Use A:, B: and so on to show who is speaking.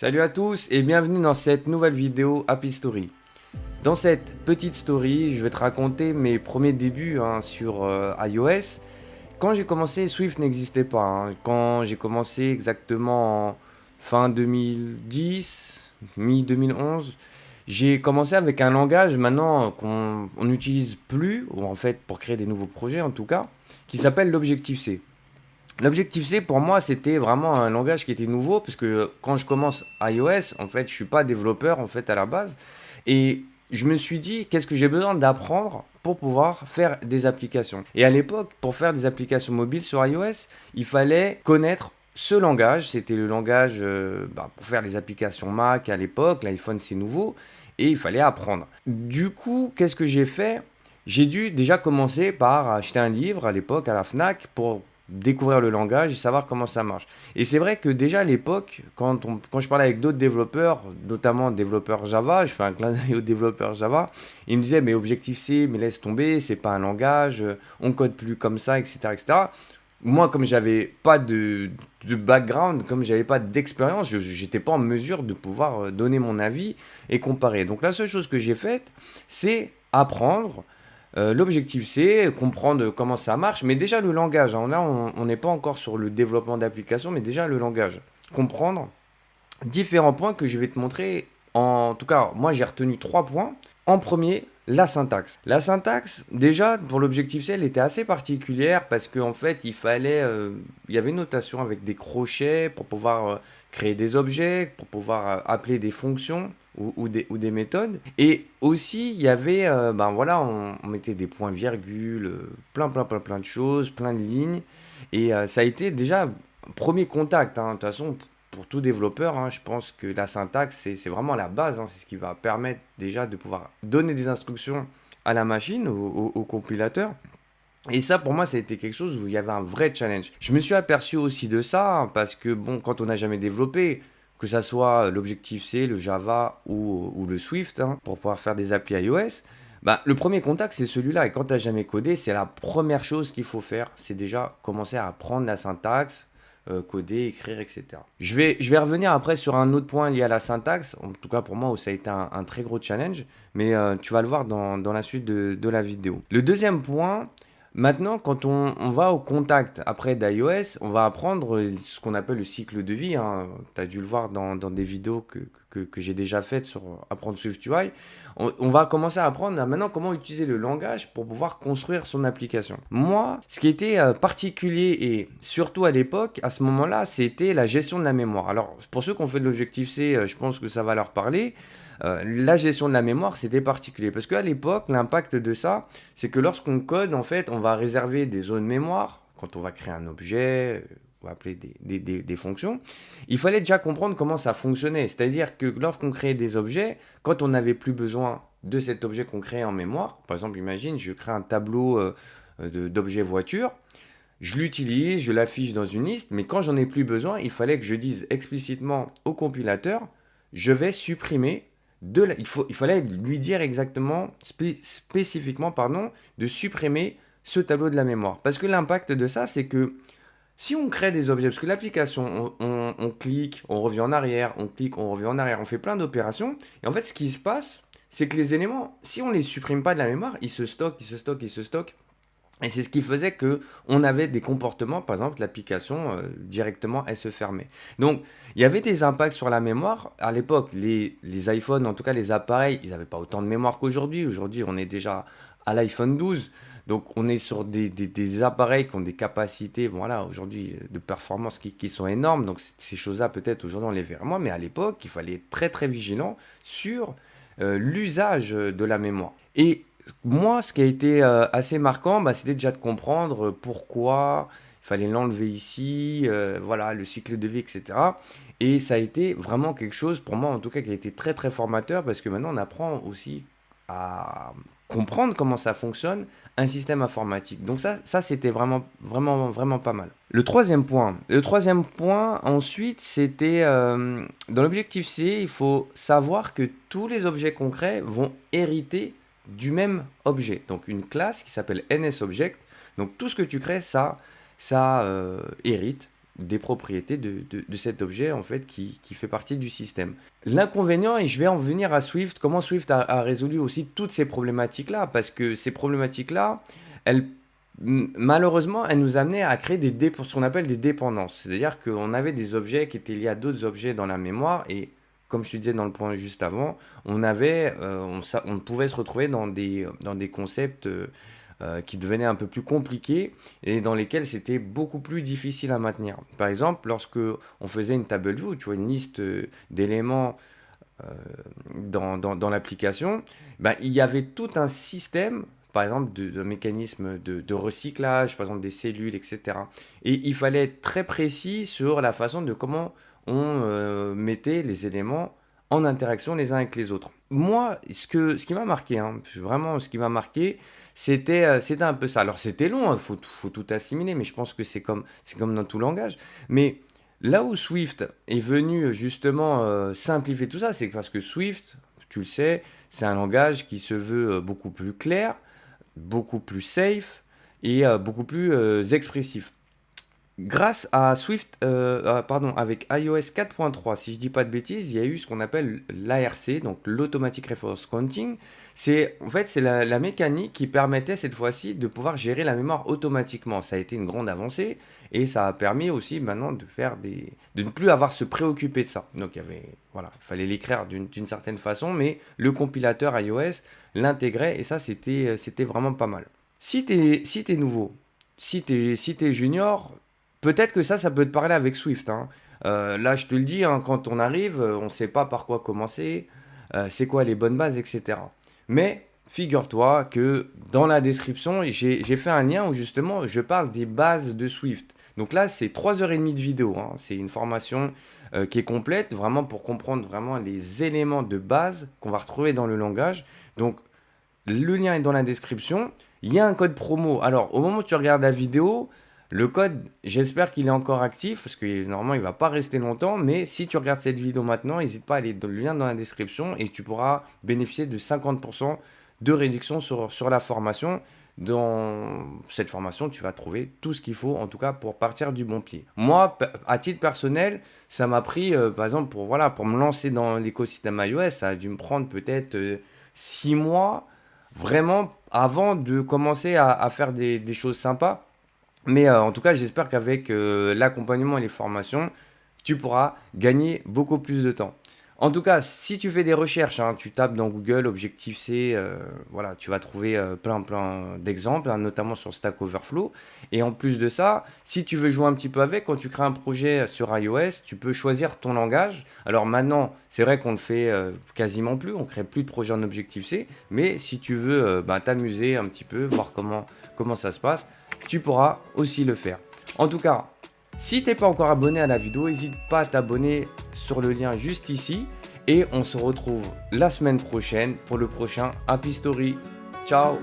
A: Salut à tous et bienvenue dans cette nouvelle vidéo Happy Story. Dans cette petite story, je vais te raconter mes premiers débuts sur iOS. Quand j'ai commencé, Swift n'existait pas. Quand j'ai commencé exactement en fin 2010, mi-2011, j'ai commencé avec un langage maintenant qu'on n'utilise plus, ou en fait pour créer des nouveaux projets en tout cas, qui s'appelle l'Objective-C. L'Objective-C, pour moi, c'était vraiment un langage qui était nouveau, parce que quand je commence iOS, en fait, je suis pas développeur, en fait, à la base. Et je me suis dit, qu'est-ce que j'ai besoin d'apprendre pour pouvoir faire des applications. Et à l'époque, pour faire des applications mobiles sur iOS, il fallait connaître ce langage. C'était le langage pour faire les applications Mac à l'époque. L'iPhone, c'est nouveau. Et il fallait apprendre. Du coup, qu'est-ce que j'ai fait? J'ai dû déjà commencer par acheter un livre à l'époque à la Fnac pour découvrir le langage et savoir comment ça marche. Et c'est vrai que déjà à l'époque, quand je parlais avec d'autres développeurs, notamment développeurs Java, je fais un clin d'œil aux développeurs Java, ils me disaient mais Objective-C, mais laisse tomber, c'est pas un langage, on code plus comme ça, etc. etc. Moi, comme j'avais pas de background, comme j'avais pas d'expérience, je n'étais pas en mesure de pouvoir donner mon avis et comparer. Donc la seule chose que j'ai faite, c'est apprendre. L'objectif, c'est comprendre comment ça marche, mais déjà le langage. Là, on n'est pas encore sur le développement d'applications, mais déjà le langage. Comprendre différents points que je vais te montrer. En tout cas, moi, j'ai retenu 3 points. En premier, la syntaxe. La syntaxe, déjà, pour l'objectif C, elle était assez particulière parce qu'en fait, il y avait une notation avec des crochets pour pouvoir créer des objets, pour pouvoir appeler des fonctions ou des méthodes. Et aussi, il y avait, on mettait des points-virgules, plein de choses, plein de lignes. Et ça a été déjà premier contact. De toute façon, pour tout développeur, je pense que la syntaxe, c'est vraiment la base. C'est ce qui va permettre déjà de pouvoir donner des instructions à la machine, au compilateur. Et ça, pour moi, ça a été quelque chose où il y avait un vrai challenge. Je me suis aperçu aussi de ça, parce que, bon, quand on n'a jamais développé, que ça soit l'Objective-C, le Java ou le Swift, pour pouvoir faire des applis iOS, le premier contact, c'est celui-là. Et quand tu n'as jamais codé, c'est la première chose qu'il faut faire. C'est déjà commencer à apprendre la syntaxe, coder, écrire, etc. Je vais revenir après sur un autre point lié à la syntaxe, en tout cas pour moi, où ça a été un très gros challenge, mais tu vas le voir dans la suite de la vidéo. Le deuxième point, maintenant, quand on va au contact après d'iOS, on va apprendre ce qu'on appelle le cycle de vie. Tu as dû le voir dans des vidéos que j'ai déjà faites sur apprendre SwiftUI. On va commencer à apprendre maintenant comment utiliser le langage pour pouvoir construire son application. Moi, ce qui était particulier et surtout à l'époque, à ce moment-là, c'était la gestion de la mémoire. Alors, pour ceux qui ont fait de l'Objective-C, je pense que ça va leur parler. La gestion de la mémoire, c'était particulier. Parce qu'à l'époque, l'impact de ça, c'est que lorsqu'on code, en fait, on va réserver des zones mémoire. Quand on va créer un objet, on va appeler des fonctions. Il fallait déjà comprendre comment ça fonctionnait. C'est-à-dire que lorsqu'on créait des objets, quand on n'avait plus besoin de cet objet qu'on créait en mémoire, par exemple, imagine, je crée un tableau d'objets voiture. Je l'utilise, je l'affiche dans une liste, mais quand j'en ai plus besoin, il fallait que je dise explicitement au compilateur, je vais supprimer il fallait lui dire exactement, spécifiquement, pardon, de supprimer ce tableau de la mémoire. Parce que l'impact de ça, c'est que si on crée des objets, parce que l'application, on clique, on revient en arrière, on clique, on revient en arrière, on fait plein d'opérations, et en fait, ce qui se passe, c'est que les éléments, si on ne les supprime pas de la mémoire, ils se stockent, ils se stockent, ils se stockent. Et c'est ce qui faisait que on avait des comportements, par exemple, l'application directement, elle se fermait. Donc, il y avait des impacts sur la mémoire. À l'époque, les iPhones, en tout cas les appareils, ils n'avaient pas autant de mémoire qu'aujourd'hui. Aujourd'hui, on est déjà à l'iPhone 12. Donc, on est sur des appareils qui ont des capacités, voilà, aujourd'hui, de performance qui sont énormes. Donc, ces choses-là, peut-être, aujourd'hui, on les verra moins. Mais à l'époque, il fallait être très, très vigilant sur l'usage de la mémoire. Et moi, ce qui a été assez marquant, c'était déjà de comprendre pourquoi il fallait l'enlever ici, voilà, le cycle de vie, etc. Et ça a été vraiment quelque chose, pour moi en tout cas, qui a été très très formateur parce que maintenant on apprend aussi à comprendre comment ça fonctionne un système informatique. Donc ça c'était vraiment, vraiment, vraiment pas mal. Le troisième point ensuite, c'était dans l'objectif C, il faut savoir que tous les objets concrets vont hériter du même objet. Donc une classe qui s'appelle NSObject. Donc tout ce que tu crées, ça hérite des propriétés de cet objet en fait qui fait partie du système. L'inconvénient, et je vais en venir à Swift, comment Swift a résolu aussi toutes ces problématiques-là, parce que ces problématiques-là, elles, malheureusement, elles nous amenaient à créer ce qu'on appelle des dépendances. C'est-à-dire qu'on avait des objets qui étaient liés à d'autres objets dans la mémoire, et comme je te disais dans le point juste avant, on pouvait se retrouver dans des concepts qui devenaient un peu plus compliqués et dans lesquels c'était beaucoup plus difficile à maintenir. Par exemple, lorsque on faisait une table view, tu vois, une liste d'éléments euh, dans l'application, ben, il y avait tout un système, par exemple, de mécanismes de recyclage, par exemple des cellules, etc. Et il fallait être très précis sur la façon de comment on mettait les éléments en interaction les uns avec les autres. Moi, ce qui m'a marqué, hein, vraiment ce qui m'a marqué, c'était un peu ça. Alors c'était long, il faut tout assimiler, mais je pense que c'est comme dans tout langage. Mais là où Swift est venu justement simplifier tout ça, c'est parce que Swift, tu le sais, c'est un langage qui se veut beaucoup plus clair, beaucoup plus safe et beaucoup plus expressif. Grâce à Swift, avec iOS 4.3, si je dis pas de bêtises, il y a eu ce qu'on appelle l'ARC, donc l'Automatic Resource Counting. C'est la mécanique qui permettait cette fois-ci de pouvoir gérer la mémoire automatiquement. Ça a été une grande avancée et ça a permis aussi maintenant de ne plus avoir à se préoccuper de ça. Donc voilà, il fallait l'écrire d'une certaine façon, mais le compilateur iOS l'intégrait et ça c'était vraiment pas mal. Si t'es nouveau, si t'es junior, peut-être que ça peut te parler avec Swift, hein. Là, je te le dis, hein, quand on arrive, on ne sait pas par quoi commencer, c'est quoi les bonnes bases, etc. Mais figure-toi que dans la description, j'ai fait un lien où justement je parle des bases de Swift. Donc là, c'est 3h30 de vidéo, hein. C'est une formation qui est complète, vraiment pour comprendre vraiment les éléments de base qu'on va retrouver dans le langage. Donc le lien est dans la description. Il y a un code promo. Alors, au moment où tu regardes la vidéo, le code, j'espère qu'il est encore actif parce que normalement, il ne va pas rester longtemps. Mais si tu regardes cette vidéo maintenant, n'hésite pas à aller dans le lien dans la description et tu pourras bénéficier de 50% de réduction sur la formation. Dans cette formation, tu vas trouver tout ce qu'il faut, en tout cas pour partir du bon pied. Moi, à titre personnel, ça m'a pris, par exemple, pour me lancer dans l'écosystème iOS, ça a dû me prendre peut-être 6 mois vraiment avant de commencer à faire des choses sympas. Mais en tout cas, j'espère qu'avec l'accompagnement et les formations, tu pourras gagner beaucoup plus de temps. En tout cas, si tu fais des recherches, hein, tu tapes dans Google Objective-C, voilà, tu vas trouver plein d'exemples, hein, notamment sur Stack Overflow. Et en plus de ça, si tu veux jouer un petit peu avec, quand tu crées un projet sur iOS, tu peux choisir ton langage. Alors maintenant, c'est vrai qu'on le fait quasiment plus, on crée plus de projets en Objective-C, mais si tu veux t'amuser un petit peu, voir comment ça se passe, tu pourras aussi le faire. En tout cas, si t'es pas encore abonné à la vidéo, n'hésite pas à t'abonner sur le lien juste ici. Et on se retrouve la semaine prochaine pour le prochain Happy Story. Ciao!